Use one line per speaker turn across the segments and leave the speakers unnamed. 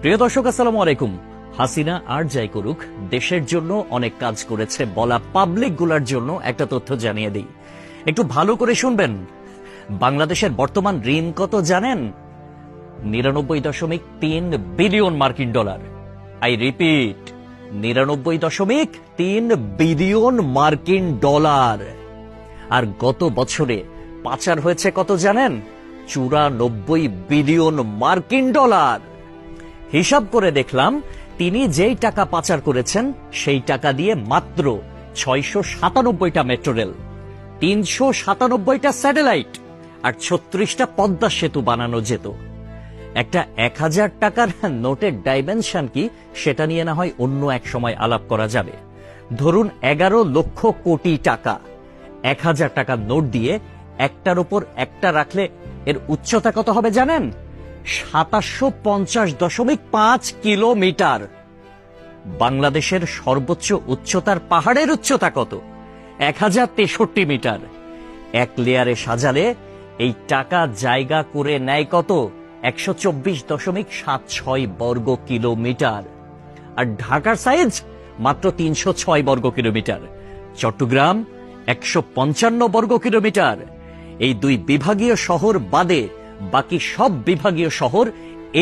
প্রিয় দর্শক, আসসালামু আলাইকুম। হাসিনা আর যাই করুক, দেশের জন্য অনেক কাজ করেছে বলা পাবলিক গুলার জন্য একটা তথ্য জানিয়ে দিই, একটু ভালো করে শুনবেন। বাংলাদেশের বর্তমান ঋণ কত জানেন? 99.3 বিলিয়ন মার্কিন ডলার। আই রিপিট, 99.3 বিলিয়ন মার্কিন ডলার। আর গত বছরে পাচার হয়েছে কত জানেন? 94 বিলিয়ন মার্কিন ডলার। হিসাব করে দেখলাম, তিনি যেই টাকা পাচার করেছেন সেই টাকা দিয়ে মাত্র 697টা মেট্রো রেল, 397টা স্যাটেলাইট আর 36টা পদ্মা সেতু বানানো যেত। একটা 1000 টাকার নোটের ডাইমেনশন কি, সেটা নিয়ে না হয় অন্য এক সময় আলাপ করা যাবে। ধরুন 11 লক্ষ কোটি টাকা 1000 টাকার নোট দিয়ে একটার উপর একটা রাখলে এর উচ্চতা কত হবে জানেন? 750.5 কিলোমিটার। বাংলাদেশের সর্বোচ্চ উচ্চতার পাহাড়ের উচ্চতা কত? 1063 মিটার। এক লেয়ারে সাজালে এই টাকা জায়গা করে নেয় কত? 124.76 বর্গ কিলোমিটার। আর ঢাকার সাইজ মাত্র 306 বর্গ কিলোমিটার, চট্টগ্রাম 155 বর্গ কিলোমিটার। এই দুই বিভাগীয় শহর বাদে বাকি সব বিভাগীয় শহর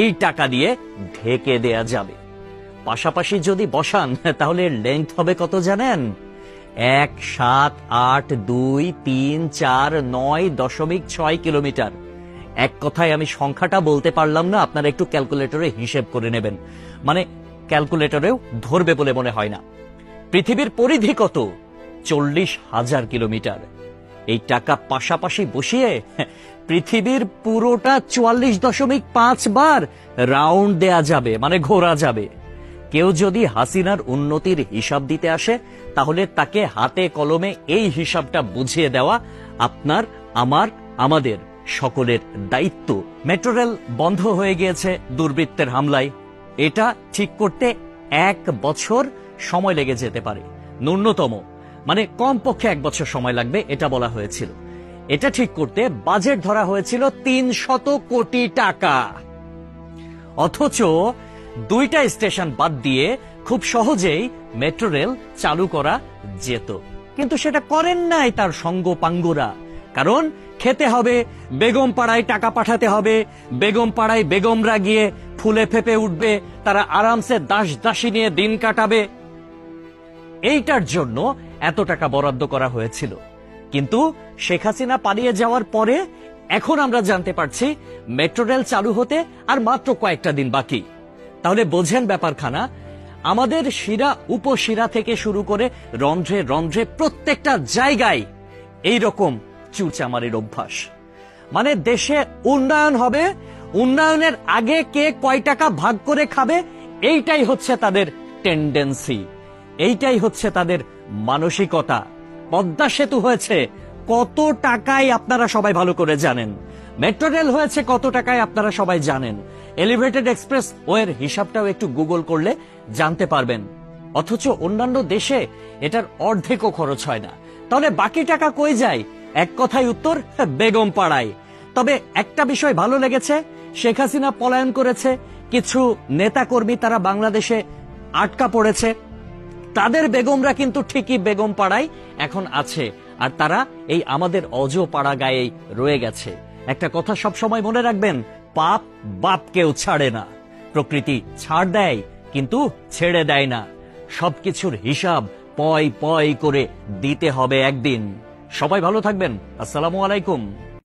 এই টাকা দিয়ে ঢেকে দেয়া যাবে। পাশাপাশি যদি বসান তাহলে লেংথ হবে কত জানেন? 1,7,8,2,3,4,9.6 কিলোমিটার। এক কথায় আমি সংখ্যাটা বলতে পারলাম না, আপনারা একটু ক্যালকুলেটরে হিসেব করে নেবেন, মানে ক্যালকুলেটরেও ধরবে বলে মনে হয় না। পৃথিবীর পরিধি কত? 40,000 কিলোমিটার। এই টাকা পাশাপাশি বসিয়ে পৃথিবীর পুরোটা 44.5 বার রাউন্ড দেয়া যাবে, মানে ঘোরা যাবে। কেউ যদি হাসিনার উন্নতির হিসাব দিতে আসে, তাহলে তাকে হাতে কলমে এই হিসাবটা বুঝিয়ে দেওয়া আপনার, আমার, আমাদের সকলের দায়িত্ব। মেট্রো রেল বন্ধ হয়ে গিয়েছে দুর্বৃত্তের হামলায়। এটা ঠিক করতে 1 বছর সময় লেগে যেতে পারে, ন্যূনতম, মানে কমপক্ষে 1 বছর সময় লাগবে এটা বলা হয়েছিল। এটা ঠিক করতে বাজেট ধরা হয়েছিল 300 কোটি টাকা। অথচ 2টা স্টেশন বাদ দিয়ে খুব সহজেই মেট্রো রেল চালু করা যেত, কিন্তু সেটা করেন নাই তার সঙ্গপাঙ্গরা। কারণ খেতে হবে, বেগম পাড়ায় টাকা পাঠাতে হবে, বেগম পাড়ায় বেগমরা গিয়ে ফুলে ফেপে উঠবে, তারা আরামসে দাস দাসী নিয়ে দিন কাটাবে। এইটার জন্য এত টাকা বরাদ্দ করা হয়েছিল। কিন্তু শেখ হাসিনা পালিয়ে যাওয়ার পরে এখন আমরা জানতে পারছি মেট্রো রেল চালু হতে আর মাত্র কয়েকটা দিন বাকি। তাহলে বোঝেন ব্যাপারখানা। আমাদের শিরা উপশিরা থেকে শুরু করে রন্ধ্রে রন্ধ্রে প্রত্যেকটা জায়গায় এইরকম চুরচামারির অভ্যাস। মানে দেশে উন্নয়ন হবে, উন্নয়নের আগে কে কয় টাকা ভাগ করে খাবে, এইটাই হচ্ছে তাদের টেন্ডেন্সি, এইটাই হচ্ছে তাদের মানসিকতা। পদ্মা সেতু হয়েছে কত টাকায় আপনারা সবাই ভালো করে জানেন। মেট্রো রেল হয়েছে কত টাকায় আপনারা সবাই জানেন। এলিভেটেড এক্সপ্রেস ওয়ের হিসাবটাও একটু গুগল করলে জানতে পারবেন। অথচ অন্যান্য দেশে এটার অর্ধেকও খরচ হয় না। তাহলে বাকি টাকা কই যায়? এক কথায় উত্তর, বেগম পাড়ায়। তবে একটা বিষয় ভালো লেগেছে, শেখ হাসিনা পলায়ন করেছে, কিছু নেতাকর্মী তারা বাংলাদেশে আটকা পড়েছে, তাদের বেগমরা কিন্তু ঠিকই বেগম পাড়ায় এখন আছে, আর তারা এই আমাদের অজ পাড়া গায়েই রয়ে গেছে। একটা কথা সব সময় মনে রাখবেন, পাপ বাপকেও ছাড়ে না। প্রকৃতি ছাড় দেয় কিন্তু ছেড়ে দেয় না। সবকিছুর হিসাব পয় পয় করে দিতে হবে একদিন। সবাই ভালো থাকবেন। আসসালামু আলাইকুম।